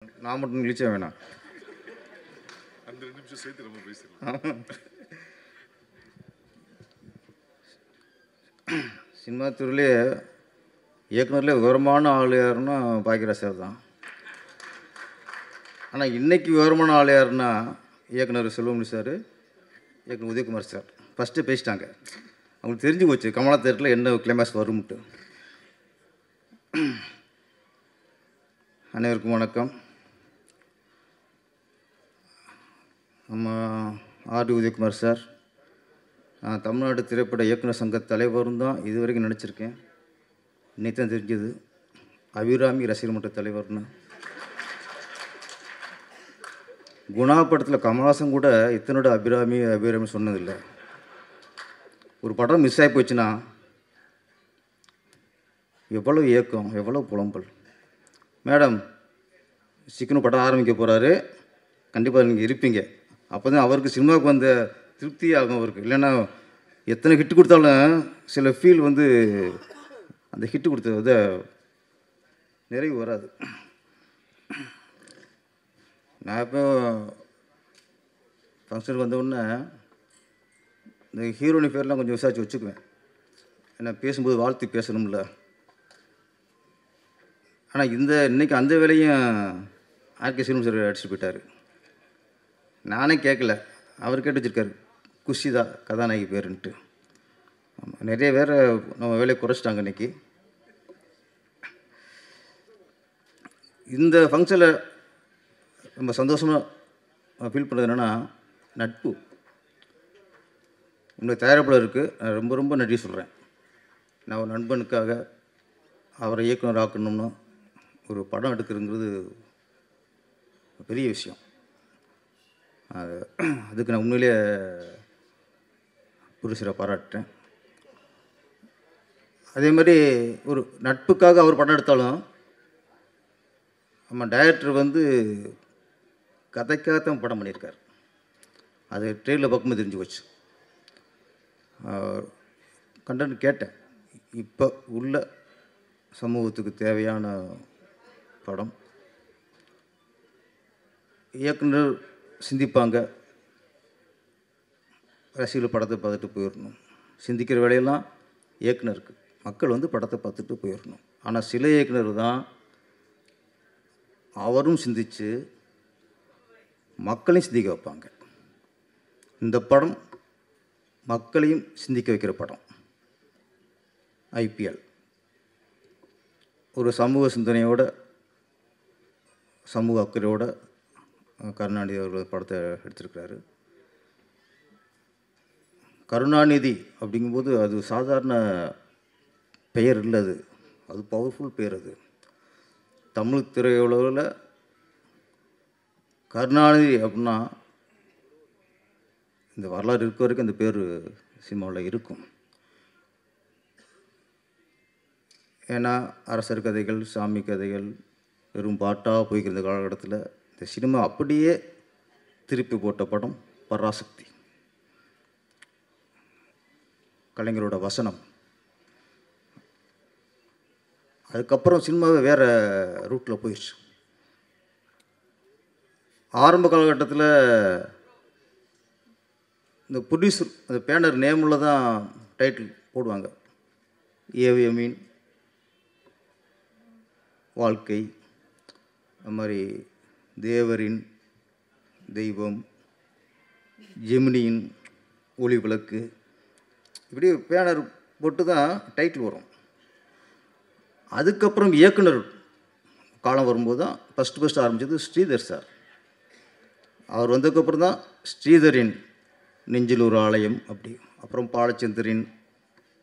நான் மட்டும் கிழிச்சே வேணாம். அந்த 2 நிமிஷம் சேர்த்து நம்ம பேசிடலாம். சினிமா துறையிலே இயக்குனர்லேயே விவரமான ஆள் யாருன்னா பாக்கியராஜ் சார் தான். ஆனால் இன்றைக்கி விவரமான ஆள் யாருன்னா இயக்குனர் செல்வமணி சார், இயக்குனர் உதயகுமார் சார். ஃபஸ்ட்டு பேசிட்டாங்க. அவங்களுக்கு தெரிஞ்சு போச்சு கமலா தேட்டரில் என்ன கிளைமேக்ஸ் வரும்ட்டு. அனைவருக்கும் வணக்கம். நம்ம ஆர்டி உதயகுமார் சார், நான் தமிழ்நாடு திரைப்பட இயக்குனர் சங்க தலைவரும் தான் இது வரைக்கும் நினச்சிருக்கேன். இன்னைக்கு தான் தெரிஞ்சது அபிராமி ரசிகர் மன்ற தலைவர்னு. குணா படத்தில் கமல்ஹாசன் கூட இத்தனோட அபிராமி சொன்னதில்லை. ஒரு படம் மிஸ் ஆகி போச்சுன்னா எவ்வளோ ஏக்கம், எவ்வளோ புலம்பல். மேடம் சிக்கனு படம் ஆரம்பிக்க போகிறாரு, கண்டிப்பாக நீங்கள் இருப்பீங்க. அப்போ தான் அவருக்கு சினிமாவுக்கு வந்த திருப்தி ஆகும் அவருக்கு. இல்லைன்னா எத்தனை ஹிட்டு கொடுத்தாலும் சில ஃபீல் வந்து அந்த ஹிட்டு கொடுத்தது நிறைவு வராது. நான் இப்போ ஃபங்க்ஷனுக்கு வந்தவுடனே இந்த ஹீரோனி பேர்லாம் கொஞ்சம் விசாரித்து வச்சுக்குவேன். ஏன்னா பேசும்போது வாழ்த்து பேசணும்ல. ஆனால் இன்றைக்கி அந்த வேலையும் ஆர்கே சினிமா சார் அடிச்சுட்டு போயிட்டார். நானே கேட்கல, அவர் கேட்டு வச்சுருக்காரு குஷிதா கதாநாயகி பேருன்ட்டு. ஆமாம், நிறைய பேர் நம்ம வேலையை குறைச்சிட்டாங்க இன்றைக்கி. இந்த ஃபங்க்ஷனில் ரொம்ப சந்தோஷமாக ஃபீல் பண்ணுறது என்னென்னா நட்பு. உங்களுடைய தயாரிப்பாளருக்கு நான் ரொம்ப ரொம்ப நன்றி சொல்கிறேன். நான் ஒரு நண்பனுக்காக அவரை இயக்குனர் ஆக்கணும்னா ஒரு படம் எடுக்கிறதுங்கிறது பெரிய விஷயம். அதுக்கு நான் உண்மையிலே புருஷரை பாராட்டுறேன். அதே மாதிரி ஒரு நட்புக்காக அவர் படம் எடுத்தாலும் நம்ம டைரக்டர் வந்து கதைக்காகத்தான் படம் பண்ணியிருக்கார். அது ட்ரெயிலில் பார்க்கும்போது தெரிஞ்சு போச்சு. கண்டென்ட் கேட்டேன். இப்போ உள்ள சமூகத்துக்கு தேவையான படம். இயக்குனர் சிந்திப்பாங்க, ரசிகர்கள் படத்தை பார்த்துட்டு போயிடணும். சிந்திக்கிற வேலையெல்லாம் இயக்குனருக்கு, மக்கள் வந்து படத்தை பார்த்துட்டு போயிடணும். ஆனால் சில இயக்குனர் தான் அவரும் சிந்தித்து மக்களையும் சிந்திக்க வைப்பாங்க. இந்த படம் மக்களையும் சிந்திக்க வைக்கிற படம். ஐபிஎல் ஒரு சமூக சிந்தனையோட, சமூக அக்கறையோட கருணாநிதி அவர்கள் படத்தை எடுத்திருக்கிறாரு. கருணாநிதி அப்படிங்கும்போது அது சாதாரண பெயர் இல்லை, அது பவர்ஃபுல் பெயர். அது தமிழ் திரையுலகில் கருணாநிதி அப்படின்னா இந்த வரலாறு இருக்க வரைக்கும் அந்த பேர் சினிமாவில் இருக்கும். ஏன்னா அரசர் கதைகள், சாமி கதைகள் வெறும் பாட்டாக போய்க்கிற காலகட்டத்தில் இந்த சினிமா அப்படியே திருப்பி போட்ட படம் பராசக்தி. கலைஞரோட வசனம். அதுக்கப்புறம் சினிமாவே வேறு ரூட்டில் போயிடுச்சு. ஆரம்ப காலகட்டத்தில் இந்த ப்ரொடியூசர் அந்த பேனர் நேமில் தான் டைட்டில் போடுவாங்க. ஏவிஎம்மின் வாழ்க்கை, அது மாதிரி தேவரின் தெய்வம், ஜெமினியின் ஒளி விளக்கு, இப்படி பேனர் போட்டு தான் டைட்டில் வரும். அதுக்கப்புறம் இயக்குனர் காலம் வரும்போது தான் ஃபஸ்ட்டு ஆரம்பித்தது ஸ்ரீதர் சார். அவர் வந்ததுக்கப்புறம் தான் ஸ்ரீதரின் நெஞ்சில் ஒரு ஆலயம், அப்படி அப்புறம் பாலச்சந்தரின்,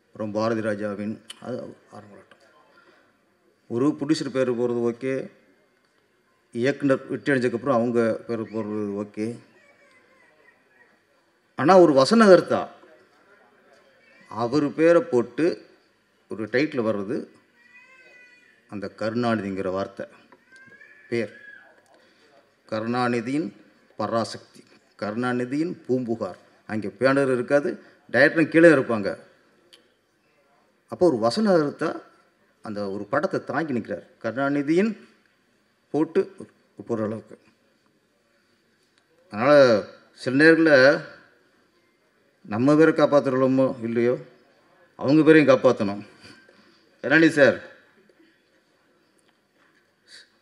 அப்புறம் பாரதி ராஜாவின், அது ஆரம்பம். ஒரு ப்ரொடியூசர் பேர் போகிறது ஓகே, இயக்குனர் விட்டு அடைஞ்சதுக்கப்புறம் அவங்க பேர் போகிறது ஓகே. ஆனால் ஒரு வசனகர்த்தா அவர் பேரை போட்டு ஒரு டைட்டில் வர்றது அந்த கருணாநிதிங்கிற வார்த்தை பேர். கருணாநிதியின் பராசக்தி, கருணாநிதியின் பூம்புகார். அங்கே பேனர் இருக்காது, டைரக்டரும் கீழே இருப்பாங்க. அப்போ ஒரு வசனகர்த்தா அந்த ஒரு படத்தை தாங்கி நிற்கிறார். கருணாநிதியின் போட்டு போகிற அளவுக்கு. அதனால் சில நேரங்களில் நம்ம பேரை காப்பாற்றுறோமோ இல்லையோ அவங்க பேரையும் காப்பாற்றணும். கருணாநிதி சார்,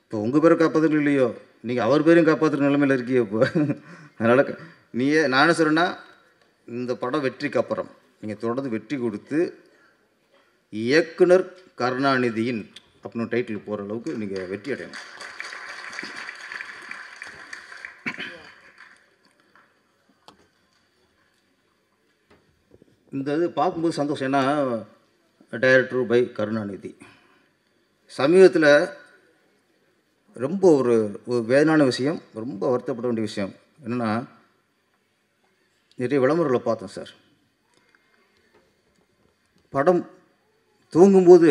இப்போ உங்கள் பேரை காப்பாற்றுறது இல்லையோ நீங்கள் அவர் பேரையும் காப்பாற்றுற நிலைமையில் இருக்கீங்க இப்போ. அதனால் நான் என்ன சொல்கிறேன்னா, இந்த படம் வெற்றிக்கு அப்புறம் நீங்கள் தொடர்ந்து வெற்றி கொடுத்து இயக்குனர் கருணாநிதியின் அப்படின்னு டைட்டில் போகிற அளவுக்கு நீங்கள் வெற்றி அடையணும். இந்த இது பார்க்கும்போது சந்தோஷம். ஏன்னா டைரக்டர் பை கருணாநிதி. சமீபத்தில் ரொம்ப ஒரு வேதனான விஷயம், ரொம்ப வருத்தப்பட வேண்டிய விஷயம் என்னென்னா, நிறைய விளம்பரங்களை பார்த்தேன் சார். படம் தூங்கும்போது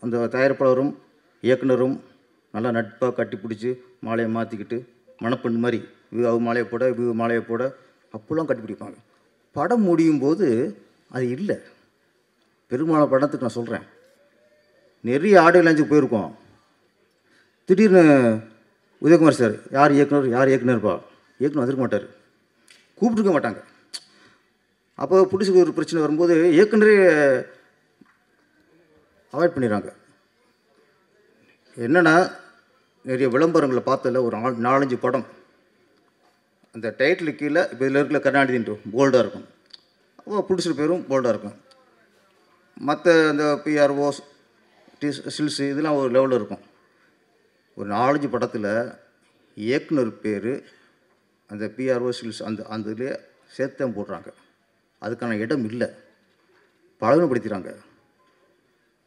அந்த தயாரிப்பாளரும் இயக்குனரும் நல்லா நட்பாக கட்டி பிடிச்சி மாலையை மாற்றிக்கிட்டு மணப்பெண் மாதிரி அவ மாலையை போட மாலையை போட அப்போல்லாம் கட்டி பிடிப்பாங்க. படம் முடியும் போது அது இல்லை. பெரும்பாலான படத்துக்கு நான் சொல்கிறேன், நிறைய ஆடியோ லான்ச்சுக்கு போயிருக்கோம். திடீர்னு உதயகுமார் சார் யார் இயக்குனர்ப்பா, இயக்குனர் வந்திருக்க மாட்டார், கூப்பிட்டுருக்க மாட்டாங்க. அப்போ புடிச்சுக்கு ஒரு பிரச்சனை வரும்போது இயக்குனரே அவாய்ட் பண்ணிடுறாங்க. என்னென்னா, நிறைய விளம்பரங்களை பார்த்ததில்ல, ஒரு 4-5 படம் அந்த டைட்டில் கீழே இப்போ இதில் இருக்கிற கருணாநிதின்ட்டு போல்டாக இருக்கும், அப்போ ப்ரொடியூசர் பேரும் போல்டாக இருக்கும். மற்ற அந்த பிஆர்ஓ ஸ்டில்ஸு இதெல்லாம் ஒரு லெவலில் இருக்கும். ஒரு 4-5 படத்தில் இயக்குனர் பேர் அந்த பிஆர்ஓ ஸ்டில்ஸ் அந்த இதுலேயே சேர்த்தம் போடுறாங்க. அதுக்கான இடம் இல்லை, பழகுனப்படுத்திடுறாங்க.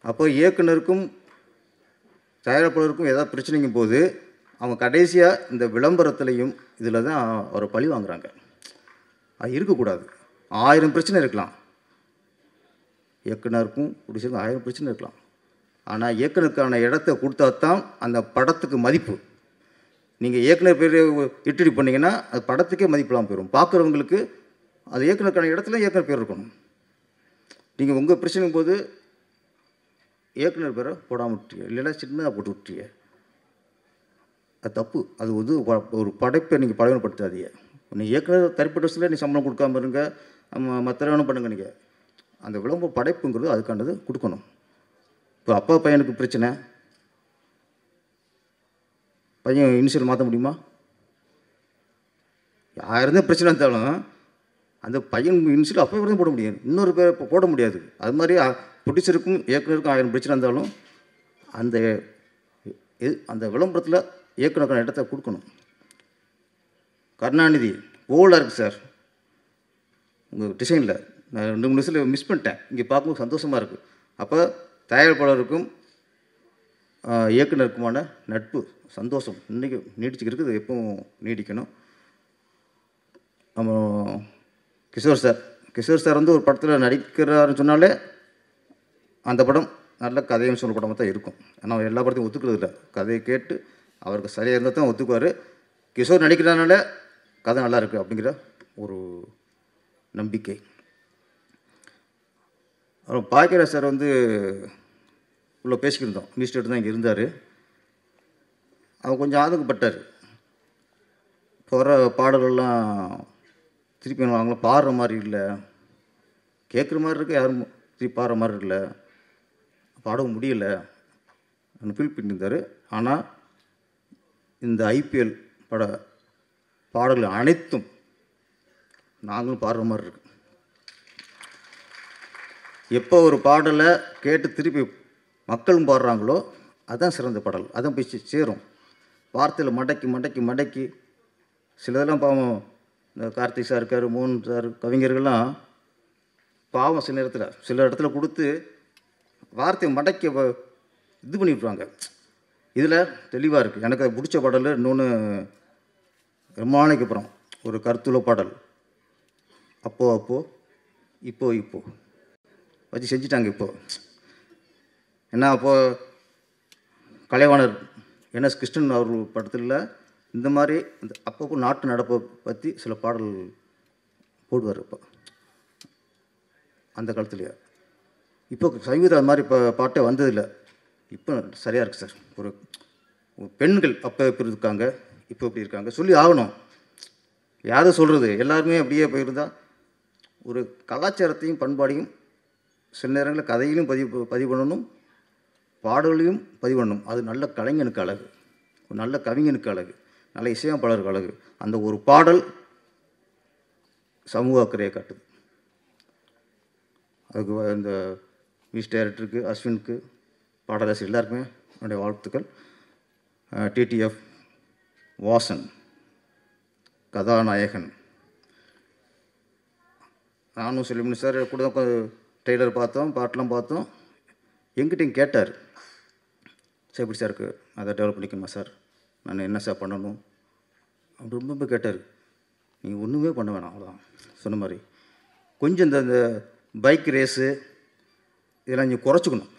அப்போ இயக்குனருக்கும் தயாரிப்பாளருக்கும் ஏதாவது பிரச்சனைக்கும் போது அவங்க கடைசியாக இந்த விளம்பரத்துலேயும் இதில் தான் அவரை பழி வாங்குறாங்க. அது இருக்கக்கூடாது. 1000 பிரச்சனை இருக்கலாம், இயக்குனருக்கும் ப்ரொடியூசருக்கும் 1000 பிரச்சனை இருக்கலாம். ஆனால் இயக்குனருக்கான இடத்த கொடுத்தா தான் அந்த படத்துக்கு மதிப்பு. நீங்கள் இயக்குனர் பேர் இட்டுடி பண்ணிங்கன்னா அது படத்துக்கே மதிப்பெல்லாம் போயிடும். பார்க்குறவங்களுக்கு அது இயக்குனருக்கான இடத்துல இயக்குனர் பேர் இருக்கணும். நீங்கள் உங்கள் பிரச்சனைக்கும் போது இயக்குனர் பேரை போடாமல் விட்டுருங்க, இல்லைன்னா சின்னதாக போட்டு விட்டுருங்க. அது தப்பு. அது வந்து ஒரு படைப்பை நீங்கள் பழகப்படுத்தாதீங்க. நீங்கள் இயக்குனர் தனிப்பட்ட விஷயத்தில் நீ சம்பளம் கொடுக்காம இருங்க, மற்ற வேணும் பண்ணுங்க. நீங்கள் அந்த விளம்பர படைப்புங்கிறது அதுக்கானது கொடுக்கணும். இப்போ அப்பா பையனுக்கு பிரச்சனை, பையன் இனிஷியல் மாற்ற முடியுமா? யாருந்தான் பிரச்சனை இருந்தாலும் அந்த பையன் இனிஷியல் அப்போ தான் போட முடியும், இன்னொரு பேர் இப்போ போட முடியாது. அது மாதிரி ப்ரொடியூசருக்கும் இயக்குனருக்கும் 1000 பிரச்சனை இருந்தாலும் அந்த விளம்பரத்தில் இயக்குனருக்கான இடத்த கொடுக்கணும். கருணாநிதி ஓல்டாக இருக்குது சார் உங்கள் டிசைனில். நான் 2-3 நிமிஷத்தில் மிஸ் பண்ணிட்டேன், இங்கே பார்க்கும்போது சந்தோஷமாக இருக்குது. அப்போ தயாரிப்பாளருக்கும் இயக்குனருக்குமான நட்பு சந்தோஷம் இன்றைக்கி நீடிச்சுக்கிறது, அது எப்பவும் நீடிக்கணும். நம்ம கிஷோர் சார் வந்து ஒரு படத்தில் நடிக்கிறாருன்னு சொன்னாலே அந்த படம் நல்ல கதையும் சொல்ல படமாக தான் இருக்கும். ஆனால் எல்லா படத்தையும் ஒத்துக்கிறது இல்லை. கதையை கேட்டு அவருக்கு சரியாக இருந்தால் தான் ஒத்துக்குவார். கிஷோர் நடிக்கிறதுனால கதை நல்லா இருக்குது அப்படிங்கிற ஒரு நம்பிக்கை. அப்புறம் பாக்கியராஜ் சார் வந்து இவ்வளோ பேசிக்கிட்டு இருந்தோம், மினிஸ்டர் தான் இங்கே இருந்தார். அவர் கொஞ்சம் ஆதங்கப்பட்டார். போகிற பாடல்கள்லாம் திருப்பி அவங்களாம் பாடுற மாதிரி இல்லை, கேட்குற மாதிரி இருக்குது, யாரும் திருப்பி பாடுற மாதிரி இல்லை, பாடவும் முடியலை ஃபீல் பண்ணியிருந்தார். ஆனால் இந்த ஐபிஎல் பாடல்கள் அனைத்தும் நாங்களும் பாடுற மாதிரி இருக்கு. எப்போ ஒரு பாடலை கேட்டு திருப்பி மக்களும் பாடுறாங்களோ அதுதான் சிறந்த பாடல், அதான் போய் சேரும். வார்த்தையில் மடக்கி சிலதெல்லாம் பாவம், இந்த கார்த்திக் சார் இருக்கார், மோகன் சார், கவிஞர்கள்லாம் பாவம் சில நேரத்தில் சில இடத்துல கொடுத்து வார்த்தையை மடக்கி இது பண்ணிவிட்ருவாங்க. இதில் தெளிவாக இருக்குது. எனக்கு அது பிடிச்ச பாடல் இன்னொன்று, ரொம்ப நாளைக்கு அப்புறம் ஒரு கருத்துள்ள பாடல், அப்போ இப்போ வச்சு செஞ்சிட்டாங்க. இப்போ ஏன்னா அப்போது கலைவாணர் என்எஸ் கிருஷ்ணன் அவர் படத்தில் இந்த மாதிரி இந்த அப்பப்போ நாட்டு நடப்பை பற்றி சில பாடல் போடுவார். இப்போ அந்த காலத்துலேயே இப்போ சங்கீதம் அது மாதிரி இப்போ பாட்டே வந்ததில்லை. இப்போ சரியாக இருக்குது சார். ஒரு பெண்கள் அப்போ எப்படி இருக்காங்க, இப்போ இப்படி இருக்காங்க சொல்லி ஆகணும். யாரும் சொல்கிறது எல்லாருமே அப்படியே போயிருந்தால் ஒரு கலாச்சாரத்தையும் பண்பாடையும் சில நேரங்களில் கதையிலும் பதிவு பண்ணணும், பாடல்களையும் பதிவு பண்ணணும். அது நல்ல கலைஞனுக்கு அழகு, ஒரு நல்ல கவிஞனுக்கு அழகு, நல்ல இசையமைப்பாளருக்கு அழகு. அந்த ஒரு பாடல் சமூக அக்கறையை காட்டுது. அதுக்கு இந்த மியூசிக் டைரக்டருக்கு, அஸ்வினுக்கு, பாடலாசிரியர் எல்லாருக்குமே என்னுடைய வாழ்த்துக்கள். டிடிஎஃப் வாசன் கதாநாயகன், நானும் செல்வமணி சார் கூட ட்ரெய்லர் பார்த்தோம், பாட்டெலாம் பார்த்தோம். எங்கிட்டையும் கேட்டார், சார் எப்படி சார் இருக்குது, அதை டெவலப் பண்ணிக்கணுமா சார், நான் என்ன சார் பண்ணணும் அப்படி ரொம்ப கேட்டார். நீங்கள் ஒன்றுமே பண்ண வேணாம், அவ்வளோதான் சொன்ன மாதிரி. கொஞ்சம் இந்த பைக் ரேஸு இதெல்லாம் நீங்கள் குறைச்சிக்கணும்.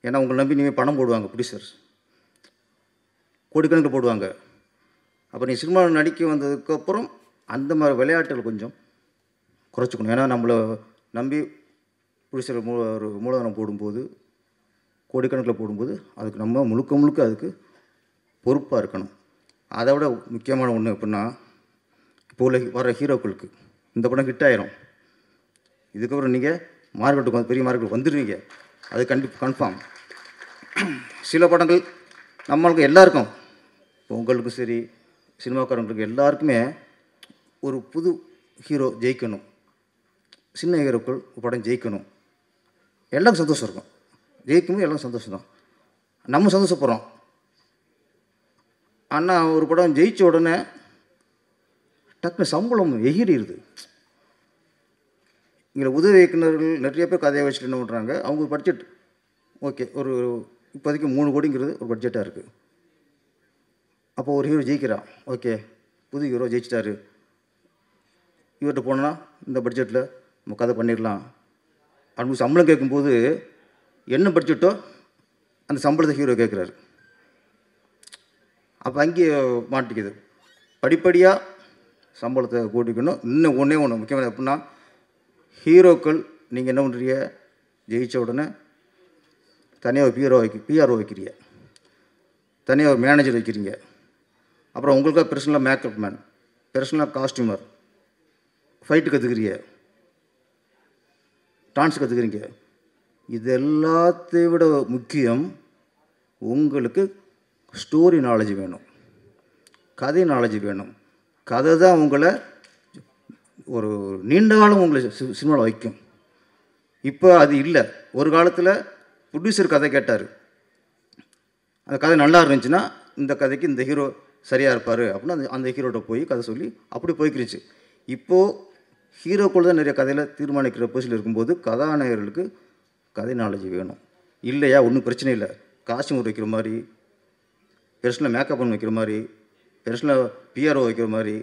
ஏன்னா உங்களை நம்பி நீங்கள் பணம் போடுவாங்க ப்ரொடியூசர்ஸ், கோடிக்கணக்கில் போடுவாங்க. அப்போ நீ சினிமாவில் நடிக்க வந்ததுக்கப்புறம் அந்த மாதிரி விளையாட்டுகள் கொஞ்சம் குறைச்சிக்கணும். ஏன்னா நம்மளை நம்பி ப்ரொடியூசர் ஒரு மூலதனம் போடும்போது, கோடிக்கணக்கில் போடும்போது அதுக்கு நம்ம முழுக்க அதுக்கு பொறுப்பாக இருக்கணும். அதை விட முக்கியமான ஒன்று எப்படின்னா, இப்போ உள்ள வர ஹீரோக்களுக்கு இந்த படம் ஹிட் ஆயிரும், இதுக்கப்புறம் நீங்கள் மார்க்கெட்டுக்கு வந்து பெரிய மார்க்கெட்டுக்கு வந்துடுவீங்க, அது கன்ஃபார்ம். சில படங்கள் நம்மளுக்கு எல்லாருக்கும், உங்களுக்கும் சரி சினிமாக்காரங்களுக்கு எல்லாருக்குமே ஒரு புது ஹீரோ ஜெயிக்கணும், சின்ன ஹீரோக்கள் படம் ஜெயிக்கணும், எல்லாம் சந்தோஷம் இருக்கும். ஜெயிக்கும்போது எல்லாம் சந்தோஷம் தான், நம்ம சந்தோஷப்படுறோம். ஆனால் ஒரு படம் ஜெயித்த உடனே டக்குனு சம்பளம் எகிரிடுது. இங்கே உதவி இயக்குநர்கள் நிறைய பேர் கதையை வச்சுட்டு என்ன பண்ணுறாங்க, அவங்க பட்ஜெட் ஓகே, ஒரு இப்போதைக்கு 3 கோடிங்கிறது ஒரு பட்ஜெட்டாக இருக்குது. அப்போ ஒரு ஹீரோ ஜெயிக்கிறான், ஓகே புது ஹீரோ ஜெயிச்சிட்டாரு, இவர்கிட்ட போனால் இந்த பட்ஜெட்டில் நம்ம கதை பண்ணிடலாம் அப்படின்னு சம்பளம் கேட்கும்போது என்ன பட்ஜெட்டோ அந்த சம்பளத்தை ஹீரோ கேட்குறாரு. அப்போ அங்கேயே மாட்டிக்குது. படிப்படியாக சம்பளத்தை கூட்டிக்கணும். இன்னும் ஒன்று முக்கியமான எப்படின்னா, ஹீரோக்கள் நீங்கள் என்ன பண்ணுறீங்க, ஜெயித்த உடனே தனியாக ஒரு பிஆர்ஓ வைக்கிறீங்க, தனியாக ஒரு மேனேஜர் வைக்கிறீங்க, அப்புறம் உங்களுக்காக பர்சனலாக மேக்கப் மேன், பர்சனலாக காஸ்டியூமர், ஃபைட்டு கற்றுக்கிறீங்க, டான்ஸ் கற்றுக்கிறீங்க. இது எல்லாத்தையும் விட முக்கியம் உங்களுக்கு ஸ்டோரி நாலேஜ் வேணும், கதை நாலேஜ் வேணும். கதை தான் உங்களை ஒரு நீண்ட காலம் உங்களை சினிமாவில் வைக்கும். இப்போ அது இல்லை. ஒரு காலத்தில் ப்ரொடியூசர் கதை கேட்டார், அந்த கதை நல்லா இருந்துச்சுன்னா இந்த கதைக்கு இந்த ஹீரோ சரியாக இருப்பார் அப்படின்னு அந்த ஹீரோட்ட போய் கதை சொல்லி அப்படி போய்க்கிருச்சு. இப்போது ஹீரோக்குள்ள தான் நிறைய கதையில் தீர்மானிக்கிற பொசிஷனில் இருக்கும்போது கதாநாயகர்களுக்கு கதை நாலேஜ் வேணும். இல்லையா ஒன்றும் பிரச்சனை இல்லை, காஸ்டியூம் வைக்கிற மாதிரி, பெர்சனலாக மேக்கப் பண்ண வைக்கிற மாதிரி, பெர்சனலாக பிஆர்ஓ வைக்கிற மாதிரி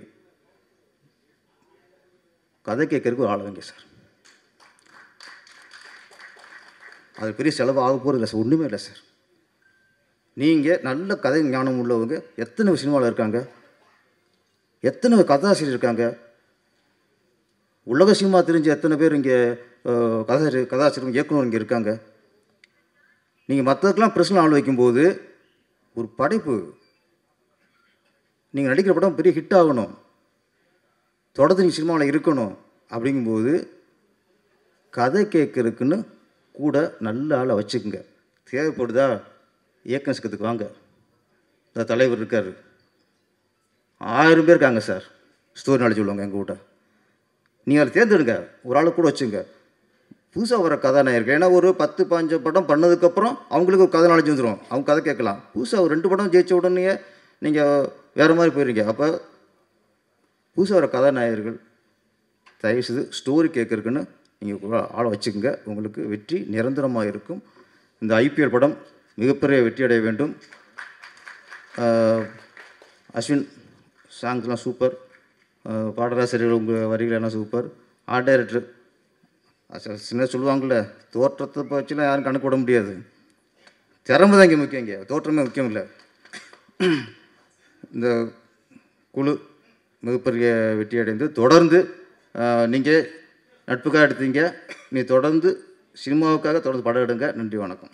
கதை கேட்கறதுக்கு ஒரு ஆள் வைங்க சார். அது பெரிய செலவு ஆக போகிறது இல்லை சார், ஒன்றுமே இல்லை சார். நீங்கள் நல்ல கதை ஞானம் உள்ளவங்க எத்தனை சினிமாவில் இருக்காங்க, எத்தனை கதாசிரியர் இருக்காங்க, உலக சினிமா தெரிஞ்ச எத்தனை பேர் இங்கே கதாசிரியர் இயக்குனர் இங்கே இருக்காங்க. நீங்கள் மற்றதுக்கெல்லாம் பிரச்சனை ஆள் வைக்கும்போது ஒரு படைப்பு, நீங்கள் நடிக்கிற படம் பெரிய ஹிட் ஆகணும், தொடர்ந்து நீங்கள் சினிமாவில் இருக்கணும். அப்படிங்கும்போது கதை கேட்கறதுக்குன்னு கூட நல்ல ஆளை வச்சுக்கோங்க. தேவைப்படுதா இயக்கம் சக்கத்துக்கு வாங்க, இந்த தலைவர் இருக்கார், 1000 பேர் இருக்காங்க சார் ஸ்டோரி நாலேஜ் உள்ளவங்க எங்கள் கூட. நீங்கள் அதை தேர்ந்தெடுங்க, ஒரு ஆளை கூட வச்சுங்க. புதுசாக வர கதாநாயகர்கள், ஏன்னா ஒரு 10-15 படம் பண்ணதுக்கப்புறம் அவங்களுக்கு ஒரு கதை நாலேஜ் வந்துடும், அவங்க கதை கேட்கலாம். புதுசாக ஒரு 2 படம் ஜெயித்த உடனே நீங்கள் வேறு மாதிரி போயிடுறீங்க. அப்போ புதுசாக வர கதாநாயகர்கள் தயவுசெய்து ஸ்டோரி கேட்குறதுக்குன்னு நீங்கள் ஆளை வச்சுக்கோங்க, உங்களுக்கு வெற்றி நிரந்தரமாக இருக்கும். இந்த ஐபிஎல் படம் மிகப்பெரிய வெற்றி அடைய வேண்டும். அஸ்வின் சாங்ஸ்லாம் சூப்பர், பாடலாசிரியர்கள் உங்கள் வரிகளெல்லாம் சூப்பர், ஆர்ட் டைரக்டர் சின்ன சொல்லுவாங்கள்ல, தோற்றத்தை வச்சுலாம் யாரும் கணக்கு விட முடியாது, திறமை தான் இங்கே முக்கியம், இங்கே தோற்றமே முக்கியம் இல்லை. இந்த குழு மிகப்பெரிய வெற்றி அடைந்து தொடர்ந்து நீங்கள் நட்புக்காக எடுத்தீங்க, நீ தொடர்ந்து சினிமாவுக்காக தொடர்ந்து படம் எடுங்க. நன்றி, வணக்கம்.